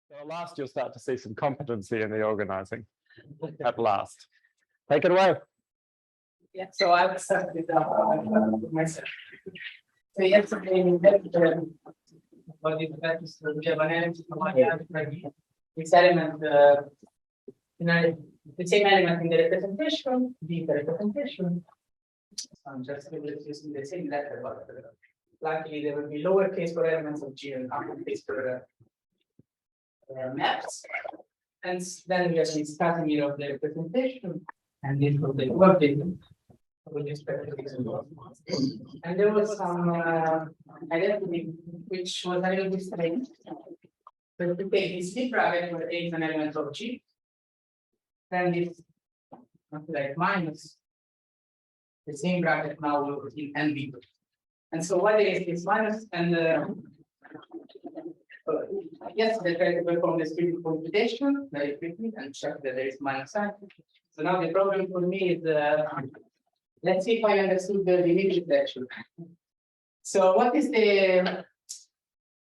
So at last, you'll start to see some competency in the organizing. At last. Take it away. Yeah, so I will start with myself. So yesterday we had what is that? We have an element this element the same element in the representation, the representation. I'm just using the same letter, but luckily there will be lowercase for elements of G and uppercase for maps. And then we have this category of the representation, and this will be work data with respect to this. And there was some identity which was a little bit strange. So to take this C bracket where A is an element of G, then this like minus the same bracket now will be in NB. And so what is this minus and yes, they try to perform this quick computation very quickly and check that there is minus sign. So now the problem for me is let's see if I understood the limit reflection. So what is the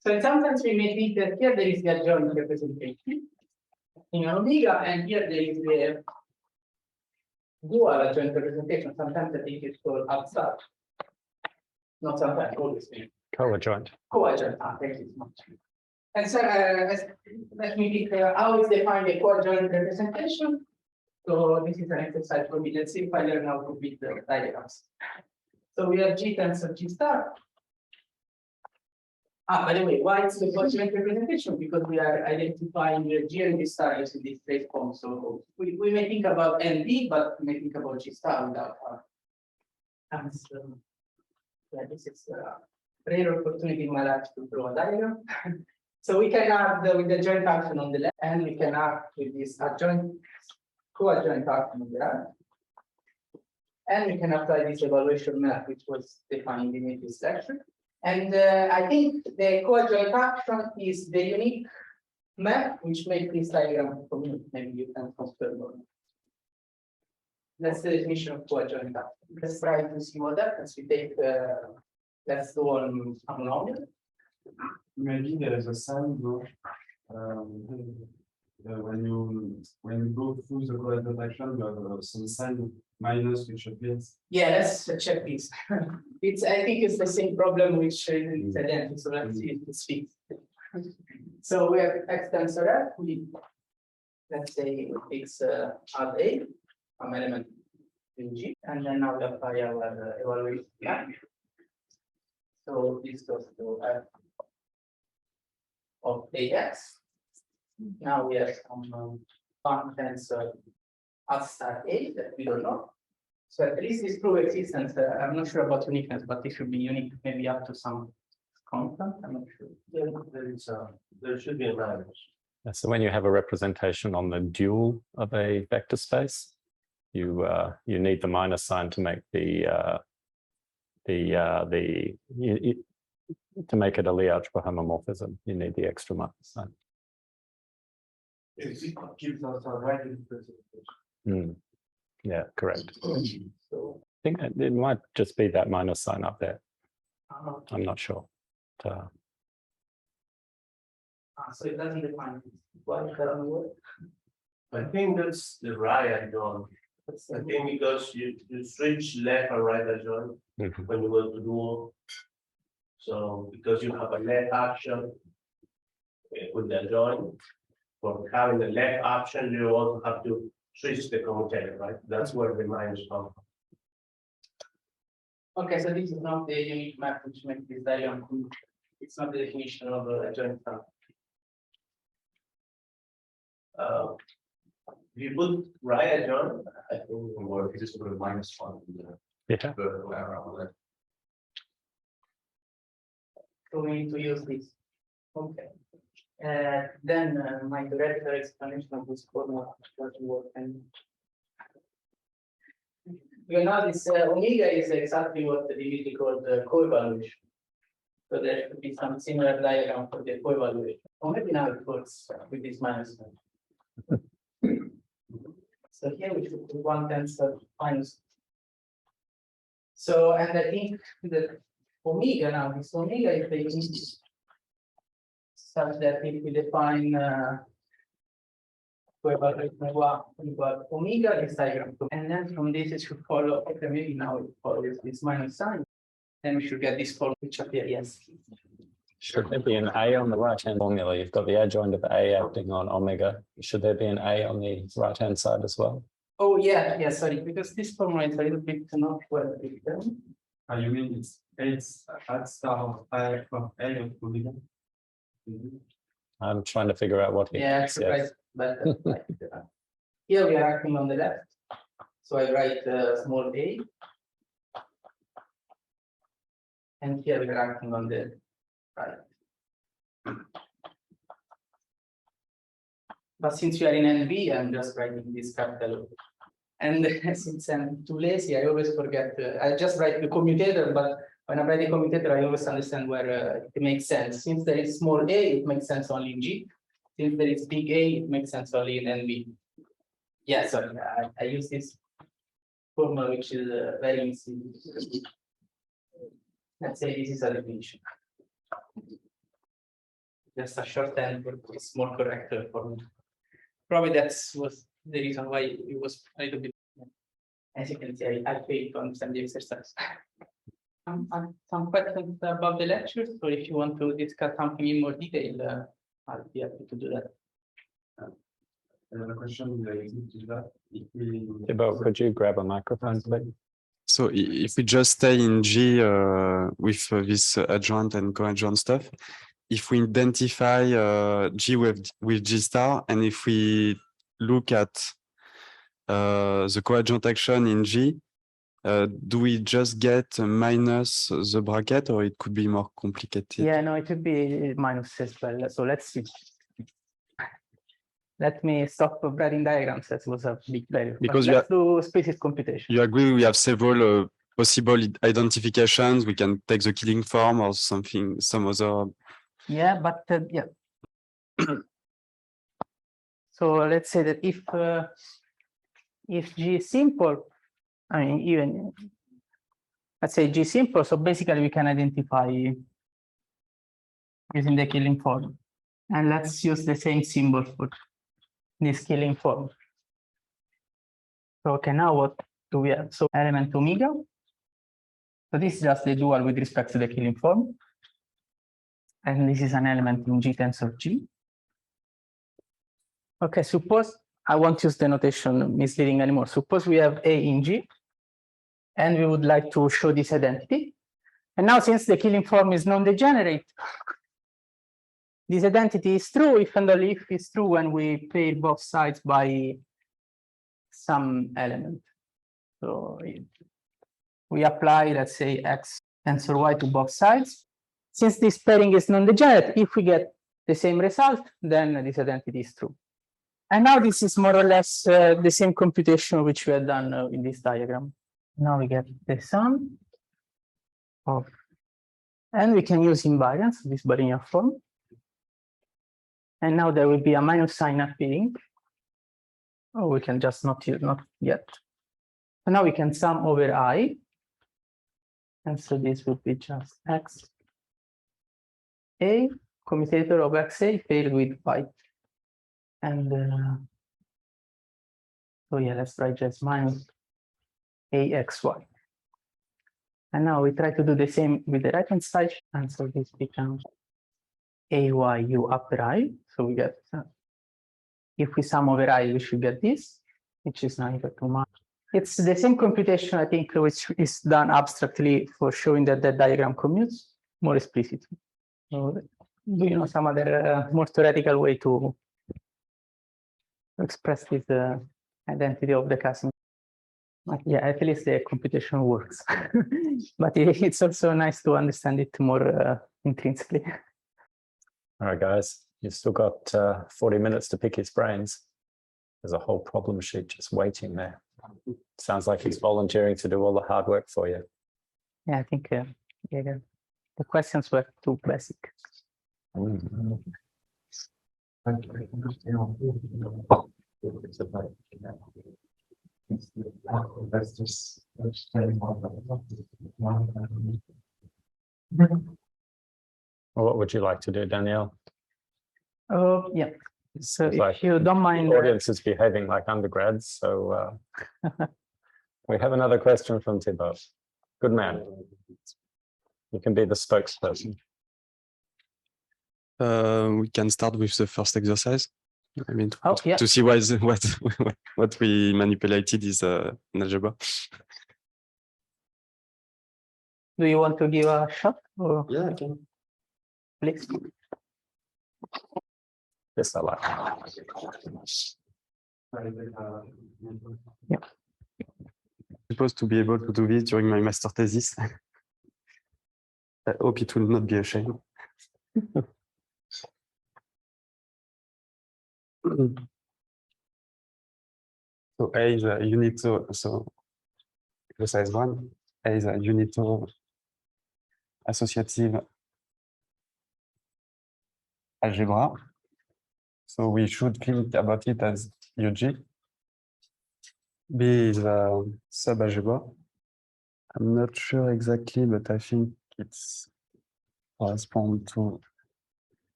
so in some sense we may think that here there is the adjoint representation in omega, and here there is the dual adjoint representation. Sometimes I think it's called abstract. Not sometimes, always. Co-adjoint. Co-adjoint. Thank you so much. And so let me think how is defined a co-adjoint representation. So this is an exercise for me. Let's see if I learn how to beat the diagrams. So we have G tensor G star. By the way, why it's the co-adjoint representation? Because we are identifying the G and G star using this trace form. So we may think about NB, but we may think about G star without yeah, this is a rare opportunity in my life to draw a diagram. So we can add with the joint function on the left, and we can add with this adjoint co-adjoint function on the right. And we can apply this evaluation map, which was defined in this lecture. And I think the co-adjoint function is the unique map which makes this diagram for me. Maybe you can confirm or not. That's the definition of co-adjoint function. Let's try to see what happens. We take let's do on monomial. Maybe there is a sign though. When you go through the co-adjoint action, you have some sign minus which appears. Yeah, let's check this. I think it's the same problem which is identical. So let's see if it's fixed. So we have X tensor F. Let's say we fix add A from element in G, and then now we apply our evaluation map. So this goes to F of AX. Now we have some one tensor at star A that we don't know. So at least this proof existence. I'm not sure about uniqueness, but it should be unique, maybe up to some constant. I'm not sure. Yeah, there should be a minus. So when you have a representation on the dual of a vector space, you need the minus sign to make to make it a Lie algebra homomorphism. You need the extra minus sign. It gives us a right representation. Yeah, correct. So I think it might just be that minus sign up there. I'm not sure. so it doesn't define why it doesn't work. I think that's the right adjoint. I think because you switch left and right adjoint when you go to dual. So because you have a left action with the adjoint, for having the left action, you also have to switch the commutator, right? That's where the minus comes from. Okay, so this is not the unique map which makes this diagram cool. It's not the definition of a adjoint function. If you put right adjoint, I think it will work. You just put a minus one in the Yeah. vertical arrow on that. So we need to use this. Okay. Then my theoretical explanation of this formula doesn't work. And you know, this omega is exactly what the limit called the co-evaluation. So there should be some similar diagram for the co-evaluation. Or maybe now it works with this minus one. So here we should put one tensor minus. So, and I think that omega now, this omega is the unique such that if we define omega is diagram 2, and then from this it should follow. Okay, maybe now it follows this minus sign. Then we should get this form which appear yes. Should there be an A on the right-hand formula? You've got the adjoint of A acting on omega. Should there be an A on the right-hand side as well? Oh yeah, sorry, because this formula is a little bit not well written. You mean it's at star I from A of omega? I'm trying to figure out what he thinks, yes. Right. But here we are acting on the left. So I write small a. And here we are acting on the right. But since we are in NB, I'm just writing this capital O. And since I'm too lazy, I always forget. I just write the commutator, but when I write the commutator, I always understand where it makes sense. Since there is small a, it makes sense only in G. Since there is big A, it makes sense only in NB. Yeah, sorry, I use this formula, which is very easy. Let's say this is a definition. Just a shorthand for it's more correct for me. Probably that was the reason why it was a little bit. As you can see, I failed to understand the exercise. Some questions about the lectures, or if you want to discuss something in more detail, I'll be happy to do that. Another question related to that. Thibaut, could you grab a microphone, please? So if we just stay in G with this adjoint and coadjoint stuff, if we identify G with G star, and if we look at the coadjoint action in G, do we just get minus the bracket, or it could be more complicated? Yeah, no, it would be minus as well. So let's see. Let me stop writing diagrams. That was a big value. Because let's do species computation. You agree we have several possible identifications. We can take the killing form or something, some other. Yeah, but yeah. So let's say that if G is simple, I mean, even let's say G simple, so basically we can identify using the killing form. And let's use the same symbol for this killing form. So okay, now what do we have? So element omega. So this is just the dual with respect to the killing form. And this is an element in G tensor G. Okay, suppose I won't use the notation misleading anymore. Suppose we have A in G, and we would like to show this identity. And now, since the killing form is non-degenerate, this identity is true if and only if it's true when we pair both sides by some element. So we apply, let's say, X tensor Y to both sides. Since this pairing is non-degenerate, if we get the same result, then this identity is true. And now this is more or less the same computation which we had done in this diagram. Now we get the sum of, and we can use invariance, this Barinian form. And now there will be a minus sign appearing. Oh, we can just not yet. So now we can sum over I. And so this would be just X A, commutator of XA paired with Y. And so yeah, let's write just minus AXY. And now we try to do the same with the right hand side. And so this becomes AYU upper I. So we get, if we sum over I, we should get this, which is now equal to minus. It's the same computation, I think, which is done abstractly for showing that the diagram commutes more explicitly. So, do you know some other more theoretical way to express this identity of the Casimir? But yeah, at least the computation works. But it's also nice to understand it more intrinsically. All right, guys, you've still got 40 minutes to pick his brains. There's a whole problem sheet just waiting there. Sounds like he's volunteering to do all the hard work for you. Yeah, I think yeah, the questions were too basic. What would you like to do, Danielle? Yeah. So It's if like you don't mind, The audience is behaving like undergrads, so we have another question from Thibaut. Good man. You can be the spokesperson. We can start with the first exercise. I mean, yeah. to see what what we manipulated is an algebra. Do you want to give a shot? Or Yeah, I can. please. Yes, I like. Yeah. Supposed to be able to do this during my master thesis. I hope it will not be a shame. So A is a unit, so exercise 1, A is a unitary associative algebra. So we should think about it as UG. B is a sub-algebra. I'm not sure exactly, but I think it's correspond to.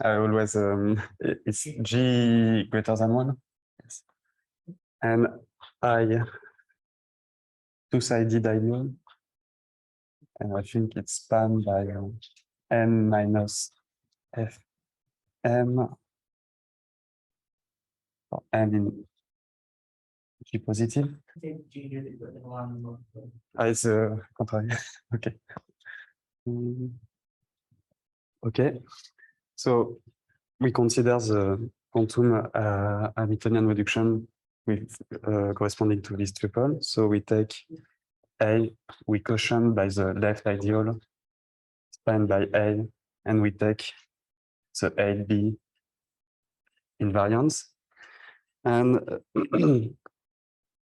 I always it's G greater than 1. Yes. And I two-sided ideal. And I think it's spanned by n minus fm or n in G positive. It's contrary. Okay. Okay. So we consider the quantum Hamiltonian reduction with corresponding to this triple. So we take A, we quotient by the left ideal, spanned by A, and we take the AB invariance. And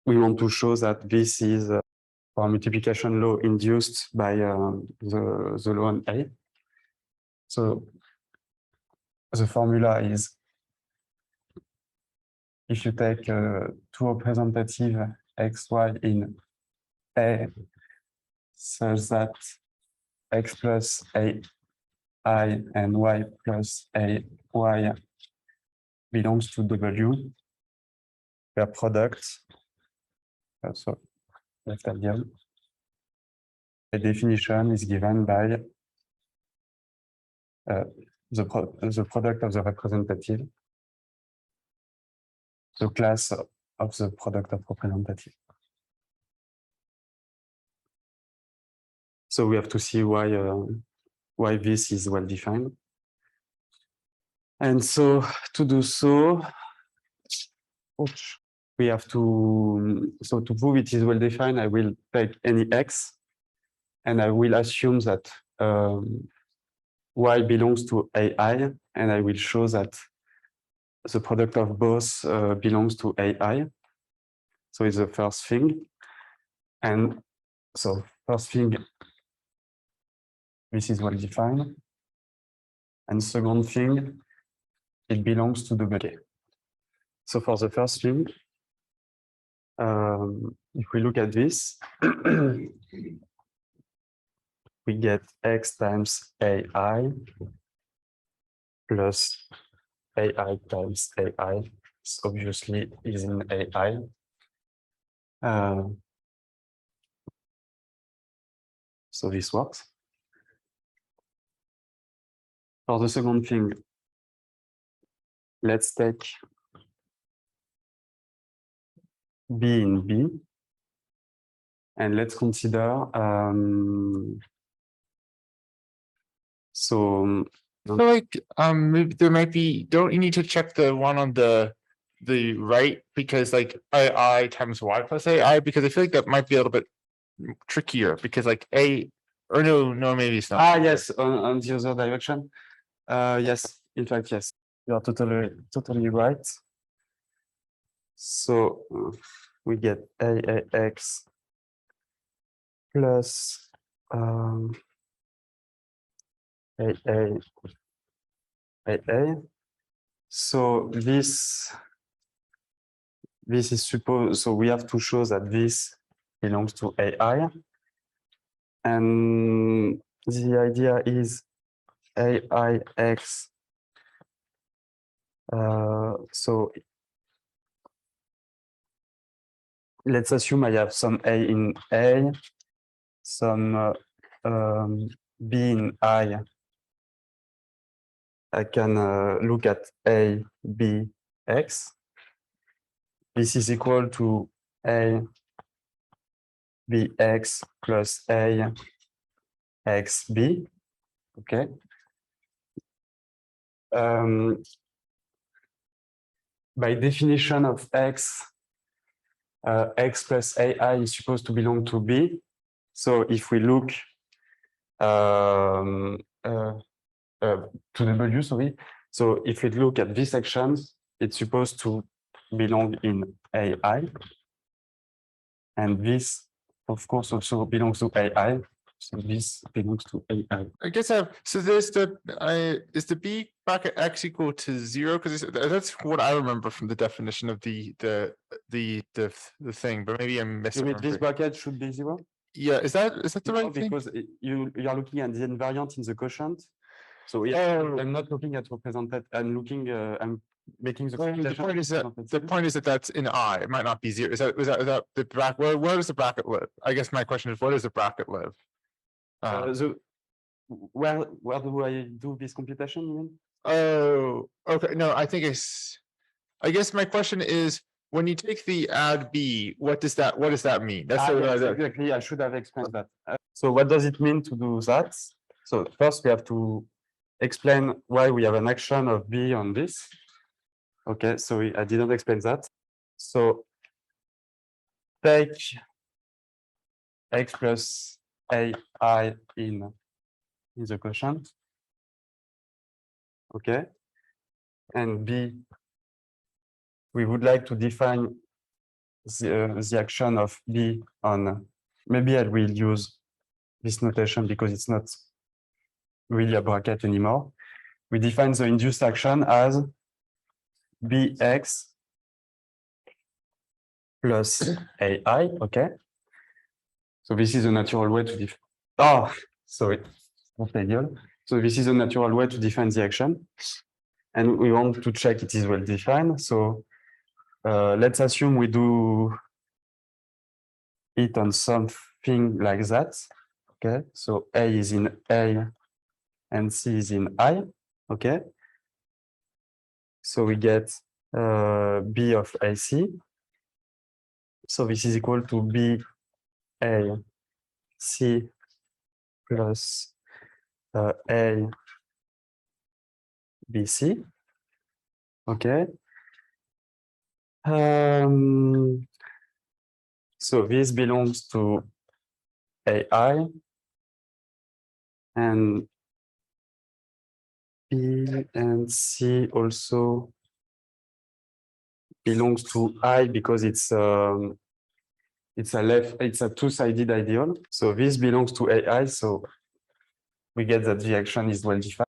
we want to show that this is our multiplication law induced by the law on A. So the formula is, if you take two representative xy in A such that x plus ai and y plus ay belongs to W, their product, so left ideal, the definition is given by the product of the representative, the class of the product of representative. So we have to see why this is well defined. And so to do so, we have to, so to prove it is well defined, I will take any x and I will assume that y belongs to ai, and I will show that the product of both belongs to ai. So it's the first thing. And so first thing, this is well defined. And second thing, it belongs to W. So for the first thing, if we look at this, we get x times ai plus ai times ai. This obviously is in ai. So this works. For the second thing, let's take B in B, and let's consider so I feel like maybe there might be, don't you need to check the one on the right, because like ai times y plus ai, because I feel like that might be a little bit trickier, because like or no maybe it's not. yes, on the other direction. Yes, in fact, yes, you are totally right. So we get AAX plus AA. So this is supposed, so we have to show that this belongs to AI. And the idea is AIX So let's assume I have some A in A, some B in I. I can look at A, B, X. This is equal to A, B, X plus A, X, B. Okay. By definition of X, X plus AI is supposed to belong to B. So if we look to W, sorry. So if we look at this section, it's supposed to belong in AI. And this, of course, also belongs to AI. So this belongs to AI. I guess so there's the is the B bracket X equal to 0? Because that's what I remember from the definition of the thing, but maybe I'm So this misremembering. bracket should be 0? Yeah, is that the right thing? Because you are looking at the invariant in the quotient. So I'm not looking at represented. I'm looking. I'm making the. The point is that that's in I. It might not be 0. Is that the bracket? Where does the bracket live? I guess my question is, where does the bracket live? Where do I do this computation? You mean? Oh, okay. No, I think I guess my question is, when you take the add B, what does that mean? That's Yes, exactly. I should have explained that. So what does it mean to do that? So first we have to explain why we have an action of B on this. Okay, so I didn't explain that. So take X plus AI in the quotient. Okay, and B, we would like to define the action of B on, maybe I will use this notation because it's not really a bracket anymore. We define the induced action as Bx plus AI, okay? So this is a natural way to define, sorry, not ideal. So this is a natural way to define the action. And we want to check it is well defined. So let's assume we do it on something like that. Okay, so A is in A and C is in I. Okay, so we get B of AC. So this is equal to B A C plus A B C. Okay. So this belongs to AI and B and C also belongs to I because it's a two-sided ideal. So this belongs to AI. So we get that the action is well defined.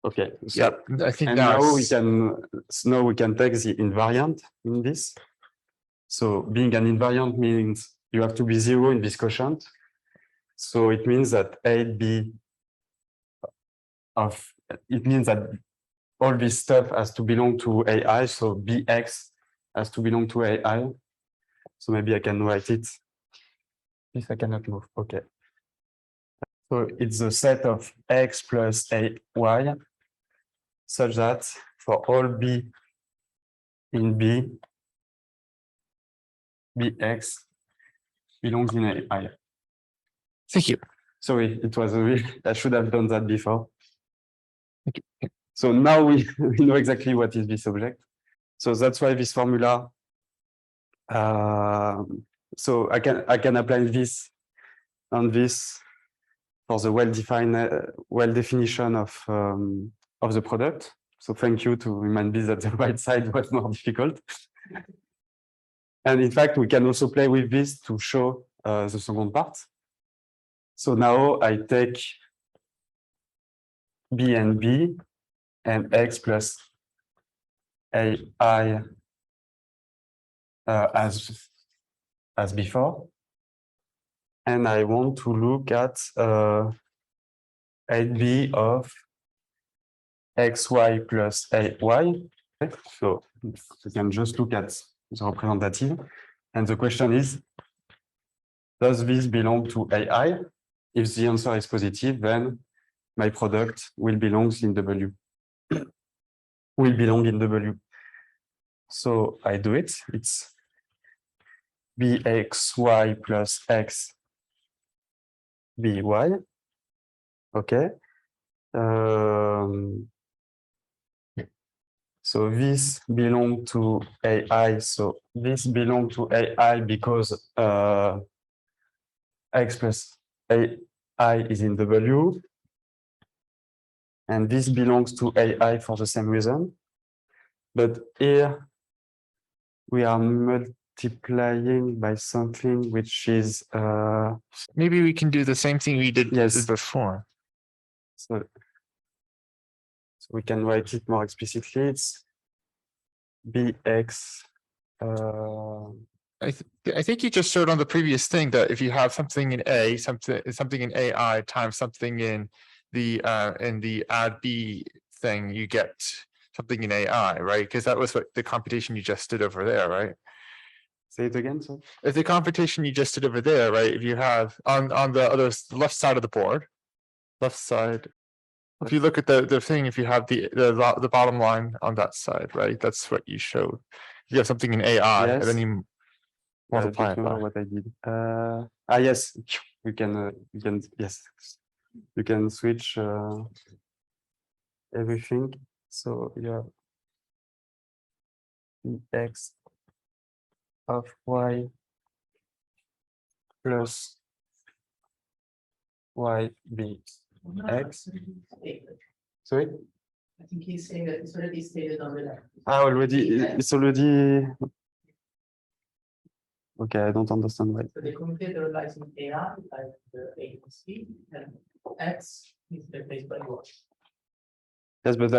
Okay. So, yeah, I think now we can take the invariant in this. So being an invariant means you have to be 0 in this quotient. So it means that it means that all this stuff has to belong to AI. So Bx has to belong to AI. So maybe I can write it. If I cannot move, okay. So it's a set of X plus AY such that for all B in B, Bx belongs in AI. Thank you. Sorry, it was I should have done that before. So now we know exactly what is this object. So that's why this formula. So I can apply this on this for the well definition of the product. So thank you to remind me that the right side was more difficult. And in fact, we can also play with this to show the second part. So now I take B and X plus AI as before. And I want to look at 8B of XY plus AY. Okay, so you can just look at the representative. And the question is, does this belong to AI? If the answer is positive, then my product will belong in W. Will belong in W. So I do it. It's bxy plus x by. Okay. So this belong to AI. So this belong to AI because x plus AI is in W. And this belongs to AI for the same reason. But here we are multiplying by something which is Maybe we can do the same thing we did Yes. before. so we can write it more explicitly. It's bx. I think you just showed on the previous thing that if you have something in A, something in AI times something in the add B thing, you get something in AI, right? Because that was what the computation you just did over there, right? Say it again. So If the computation you just did over there, right? If you have on the left side of the board, left side. If you look at the thing, if you have the bottom line on that side, right? That's what you showed. If you have something in AI, and then Yes. you multiply it remember by. what I did. Yes, you can yes, you can switch everything. So you have x of y plus y b x. Sorry? I think he's saying that it's already stated on the left. It's already. Okay, I don't understand why. So the commutator lies in AI, like the A and C, and X is replaced by Y. Yes, but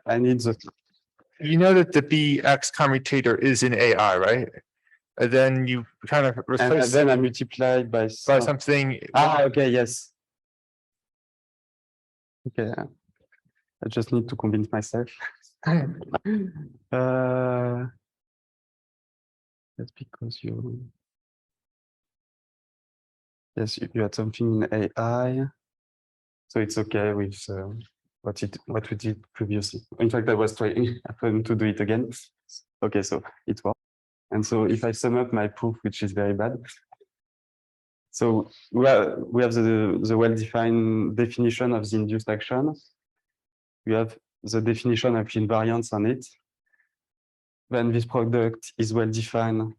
I need the. You know that the BX commutator is in AI, right? And then you kind of And replace then I multiply by something. okay, yes. Okay, I just need to convince myself. That's because yes, you had something in AI, so it's okay with what we did previously. In fact, I was trying to do it again. Okay, so it worked. And so if I sum up my proof, which is very bad. So we have the well-defined definition of the induced action. We have the definition of invariance on it. Then this product is well-defined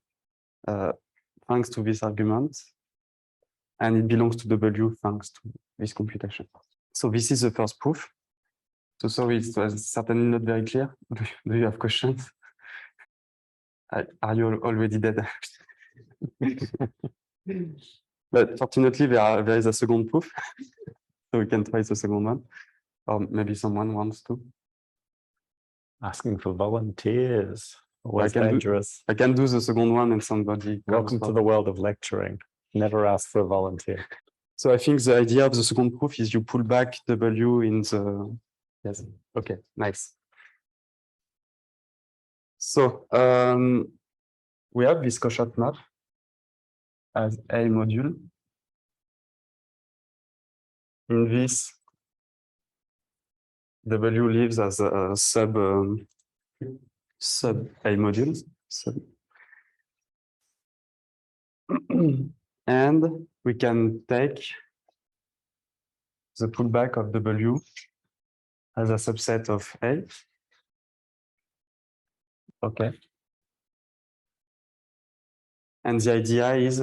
thanks to this argument. And it belongs to W thanks to this computation. So this is the first proof. So sorry, it was certainly not very clear. Do you have questions? Are you already dead? But fortunately, there is a second proof. So we can try the second one. Or maybe someone wants to. Asking for volunteers. Always dangerous. I can do the second one and somebody. Welcome to the world of lecturing. Never ask for a volunteer. So I think the idea of the second proof is you pull back W in the. Yes. Okay, nice. So we have this Cauchat map as a module. In this, W lives as a sub A module. And we can take the pullback of W as a subset of A. Okay. And the idea is,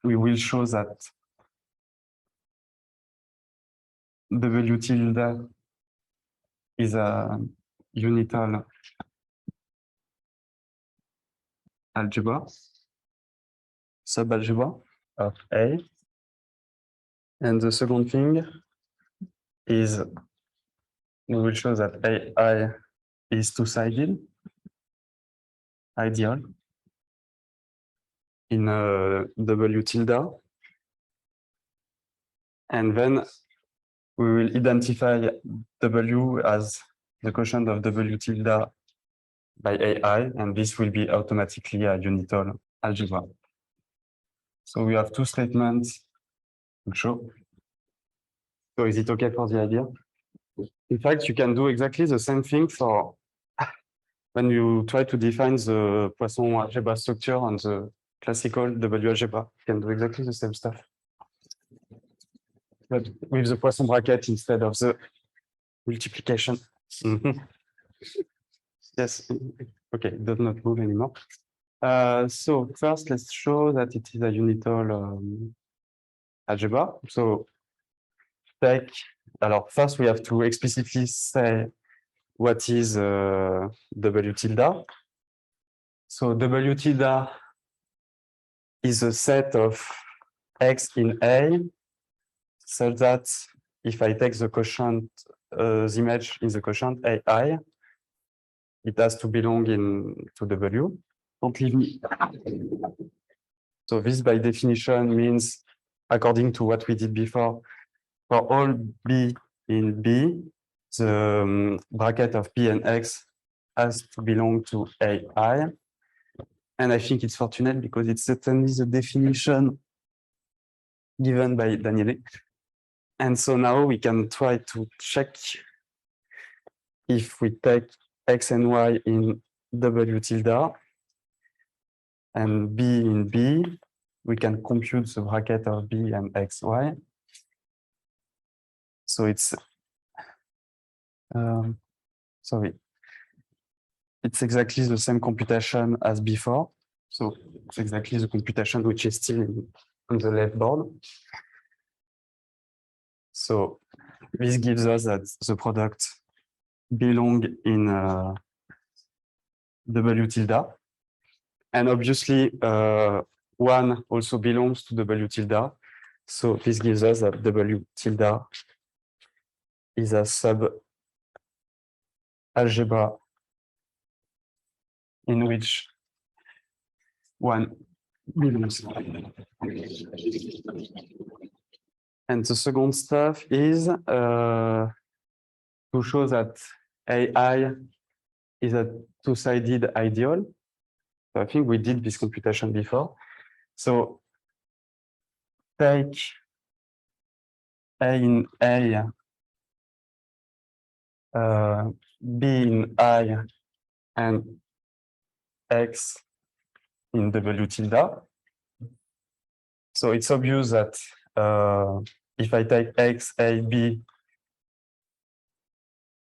we will show that W tilde is a unital algebra, subalgebra of A. And the second thing is we will show that AI is two-sided, ideal, in W tilde. And then we will identify W as the quotient of W tilde by AI, and this will be automatically a unital algebra. So we have two statements to show. So is it okay for the idea? In fact, you can do exactly the same thing for when you try to define the Poisson algebra structure on the classical W-algebra. You can do exactly the same stuff, but with the Poisson bracket instead of the multiplication. Yes, okay, it does not move anymore. So first, let's show that it is a unital algebra. So first we have to explicitly say what is W tilde. So W tilde is a set of X in A, such that if I take the quotient, the image in the quotient AI, it has to belong to W. Don't leave me. So this by definition means, according to what we did before, for all B in B, the bracket of B and X has to belong to AI. And I think it's fortunate because it's certainly the definition given by Daniele. And so now we can try to check if we take X and Y in W tilde and B in B, we can compute the bracket of B and XY. So it's, sorry, it's exactly the same computation as before. So it's exactly the computation which is still on the left board. So this gives us that the product belong in W tilde. And obviously, one also belongs to W tilde. So this gives us that W tilde is a sub-algebra in which one belongs. And the second stuff is to show that AI is a two-sided ideal. So I think we did this computation before. So take A in A, B in I, and X in W tilde. So it's obvious that if I take X, A, B,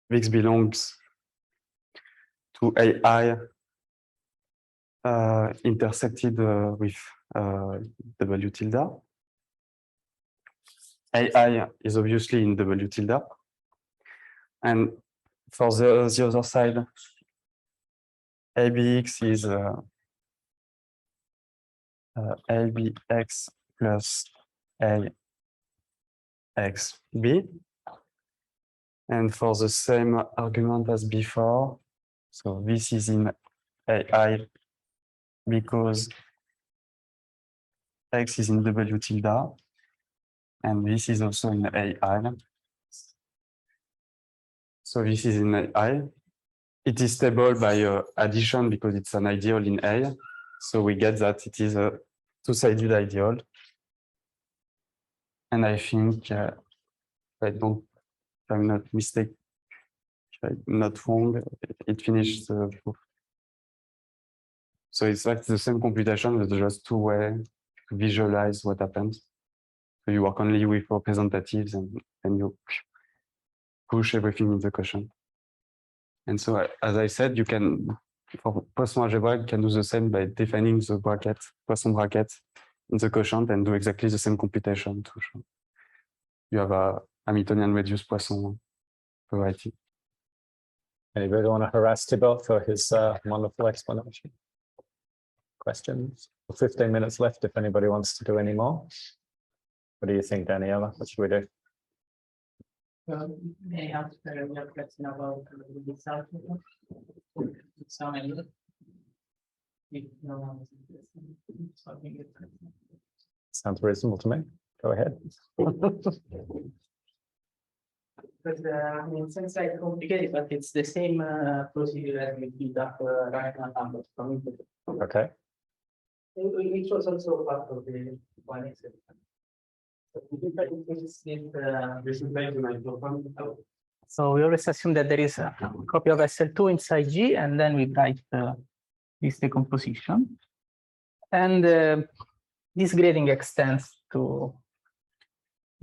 this belongs to AI intersected with W tilde. AI is obviously in W tilde. And for the other side, ABX is ABX plus AXB. And for the same argument as before, so this is in AI because X is in W tilde, and this is also in AI. So this is in AI. It is stable by addition because it's an ideal in A. So we get that it is a two-sided ideal. And I think, if I'm not mistaken, if I'm not wrong, it finished the proof. So it's like the same computation, but just two ways to visualize what happens. So you work only with representatives and you push everything in the quotient. And so, as I said, you can, for Poisson algebra, you can do the same by defining the bracket, Poisson bracket in the quotient and do exactly the same computation to show. You have a Hamiltonian reduced Poisson variety. Anybody want to harass Thibault for his wonderful explanation? Questions? 15 minutes left if anybody wants to do any more. What do you think, Daniela? What should we do? May I ask a question about this algebra? If no one is interested, so I think it's Sounds reasonable to me. Go ahead. But I mean, it sounds like complicated, but it's the same procedure as we did after rational numbers from input. Okay. Which was also part of the one exception. So This is like the microphone. so we always assume that there is a copy of SL2 inside G, and then we write this decomposition. And this grading extends to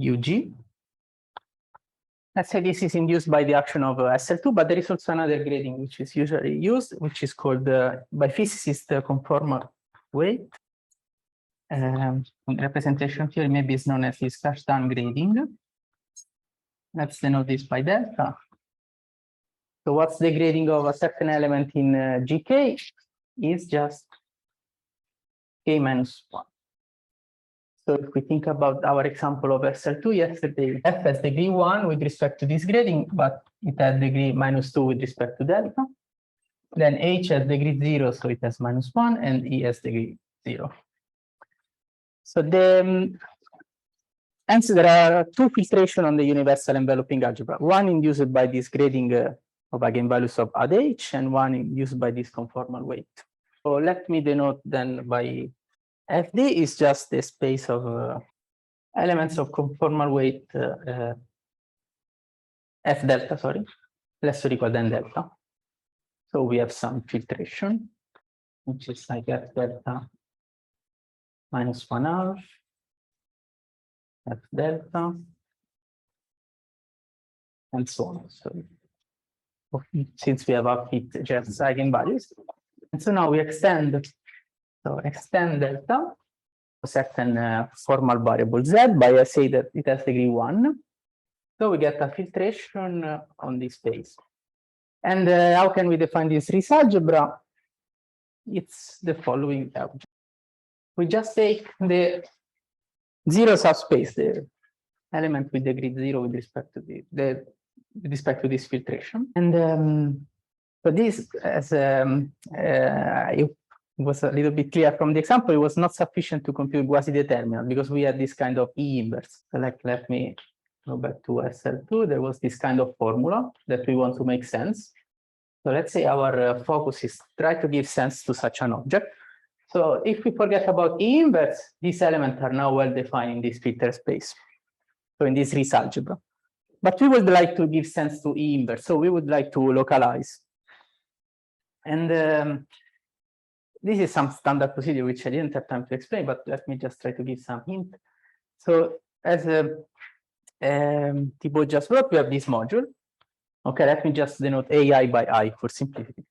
UG. Let's say this is induced by the action of SL2, but there is also another grading which is usually used, which is called by physicists the conformal weight. Representation theory maybe is known as this Kashtan grading. Let's denote this by delta. So what's the grading of a certain element in GK is just K minus 1. So if we think about our example of SL2 yesterday, F has degree 1 with respect to this grading, but it has degree -2 with respect to delta. Then H has degree 0, so it has -1, and E has degree 0. So hence there are two filtration on the universal enveloping algebra. One induced by this grading of eigenvalues of ad H, and one induced by this conformal weight. So let me denote then by FD is just the space of elements of conformal weight F delta, sorry, less or equal than delta. So we have some filtration, which is like F delta -1/2, F delta, and so on. So since we have our just eigenvalues, and so now we extend. So extend delta, a certain formal variable z by say that it has degree 1. So we get a filtration on this space. And how can we define this Riesz algebra? It's the following algebra. We just take the 0 subspace, the element with degree 0 with respect to with respect to this filtration. And so this, as it was a little bit clear from the example, it was not sufficient to compute quasi-determinant because we had this kind of E inverse. So like, let me go back to SL2. There was this kind of formula that we want to make sense. So let's say our focus is try to give sense to such an object. So if we forget about E inverse, these elements are now well defined in this filter space. So in this Riesz algebra. But we would like to give sense to E inverse. So we would like to localize. And this is some standard procedure which I didn't have time to explain, but let me just try to give some hint. So as Thibaut just wrote, we have this module. Okay, let me just denote AI by I for simplicity.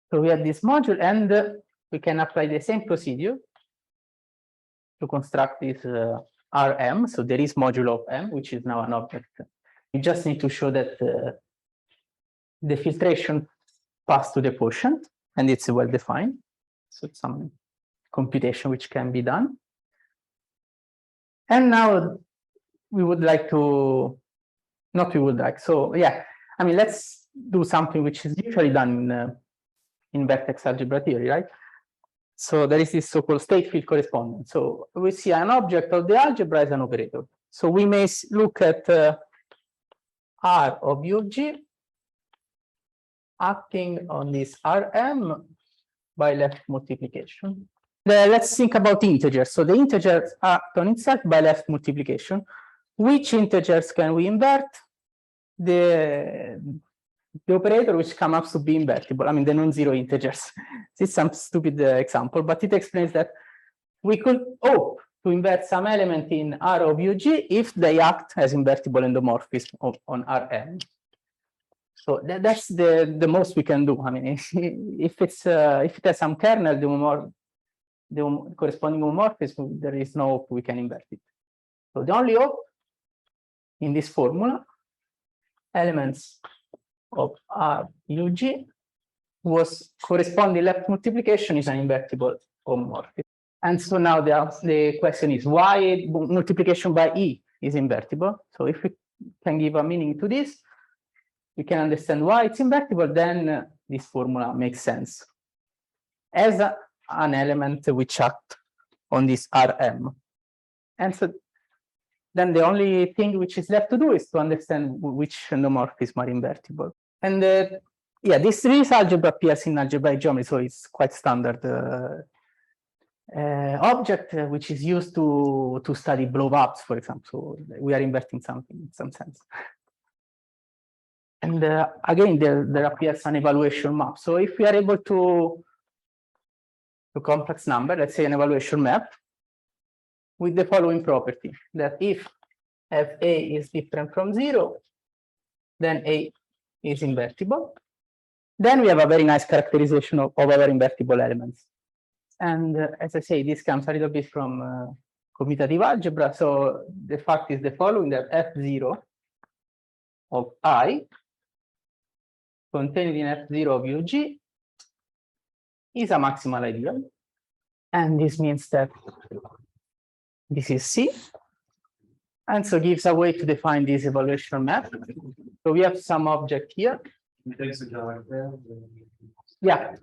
So we have this module, and we can apply the same procedure to construct this Rm. So there is module of M, which is now an object. We just need to show that the filtration passed to the quotient, and it's well defined. So it's some computation which can be done. And now we would like to, not we would like, so yeah, I mean, let's do something which is usually done in Vertex algebra theory, right? So there is this so-called state field correspondence. So we see an object of the algebra as an operator. So we may look at R of U of G acting on this Rm by left multiplication. Let's think about integers. So the integers act on itself by left multiplication. Which integers can we invert? The operator which comes up to be invertible. I mean, the non-zero integers. This is some stupid example, but it explains that we could hope to invert some element in R of UG if they act as invertible endomorphism on Rm. So that's the most we can do. I mean, if it has some kernel, the corresponding homomorphism, there is no hope we can invert it. So the only hope in this formula, elements of RUG was corresponding left multiplication is an invertible homomorphism. And so now the question is why multiplication by E is invertible. So if we can give a meaning to this, we can understand why it's invertible, then this formula makes sense as an element which acts on this Rm. And so then the only thing which is left to do is to understand which endomorphisms are invertible. And yeah, this algebra appears in algebraic geometry, so it's quite standard object which is used to study blow-ups, for example. So we are inverting something in some sense. And again, there appears an evaluation map. So if we are able to complex number, let's say an evaluation map, with the following property, that if fa is different from 0, then A is invertible. Then we have a very nice characterization of our invertible elements. And as I say, this comes a little bit from commutative algebra. So the fact is the following, that F0 of I contained in F0 of UG is a maximal ideal. And this means that this is C. And so gives a way to define this evaluation map. So we have some object here. Yeah,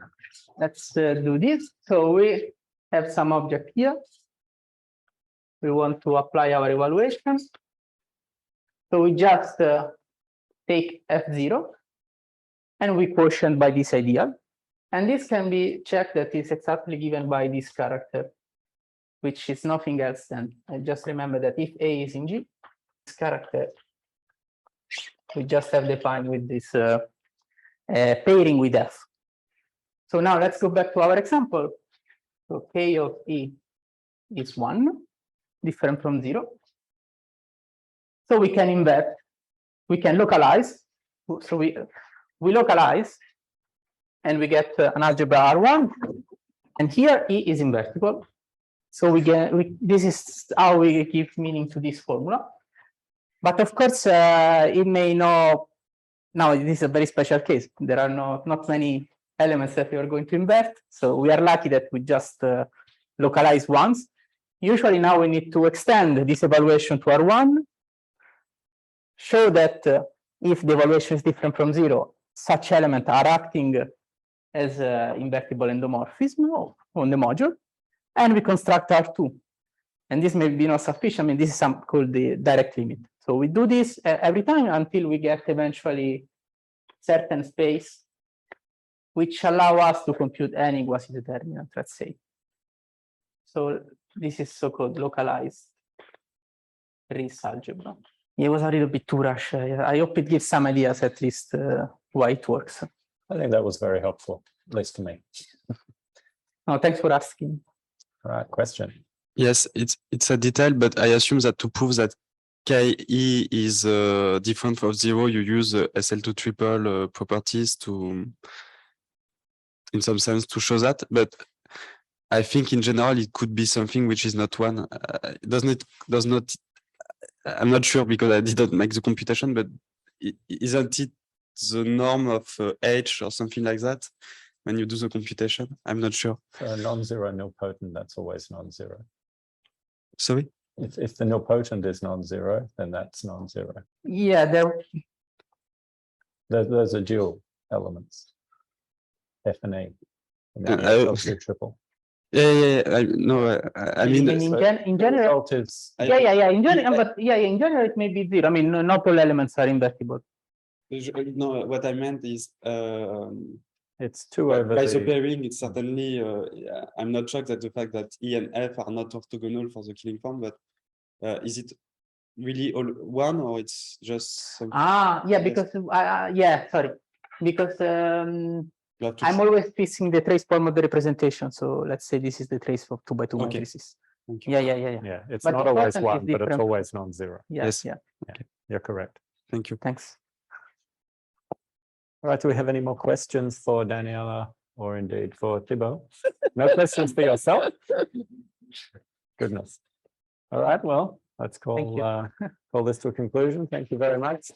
let's do this. So we have some object here. We want to apply our evaluations. So we just take F0 and we quotient by this ideal. And this can be checked that is exactly given by this character, which is nothing else than, just remember that if A is in G, this character we just have defined with this pairing with F. So now let's go back to our example. So K of E is 1, different from 0. So we can invert, we can localize. So we localize and we get an algebra R1. And here E is invertible. So this is how we give meaning to this formula. But of course, it may not. Now, this is a very special case. There are not many elements that we are going to invert. So we are lucky that we just localize once. Usually now we need to extend this evaluation to R1, show that if the evaluation is different from 0, such elements are acting as invertible endomorphism on the module, and we construct R2. And this may be not sufficient. I mean, this is called the direct limit. So we do this every time until we get eventually certain space which allow us to compute any quasi-determinant, let's say. So this is so-called localized Riesz algebra. It was a little bit too rushed. I hope it gives some ideas at least why it works. I think that was very helpful, at least to me. Oh, thanks for asking. All right, question. Yes, it's a detail, but I assume that to prove that KE is different from 0, you use SL2 triple properties to, in some sense, to show that. But I think in general it could be something which is not 1. Does not. I'm not sure because I didn't make the computation, but isn't it the norm of H or something like that when you do the computation? I'm not sure. So non-zero nilpotent, that's always non-zero. Sorry? If the nilpotent is non-zero, then that's non-zero. Yeah, Those are dual elements, F and A. And then SL2 triple. Yeah. I mean, in general, in general, but in general, it may be 0. I mean, not all elements are invertible. No, what I meant is it's 2 over by the pairing, it's certainly I'm not shocked at the fact that E and F are not orthogonal for the killing form, but is it really all 1 or it's just something? Yeah, because sorry, because I'm always fixing the trace form of the representation. So let's say this is the trace of 2x2 matrices. Yeah, it's But not always 1, but it's always non-zero. Yes. Okay, you're correct. Thank you. Thanks. All right, do we have any more questions for Daniela or indeed for Thibaut? No questions for yourself? Goodness. All right, well, let's call this to a conclusion. Thank you very much.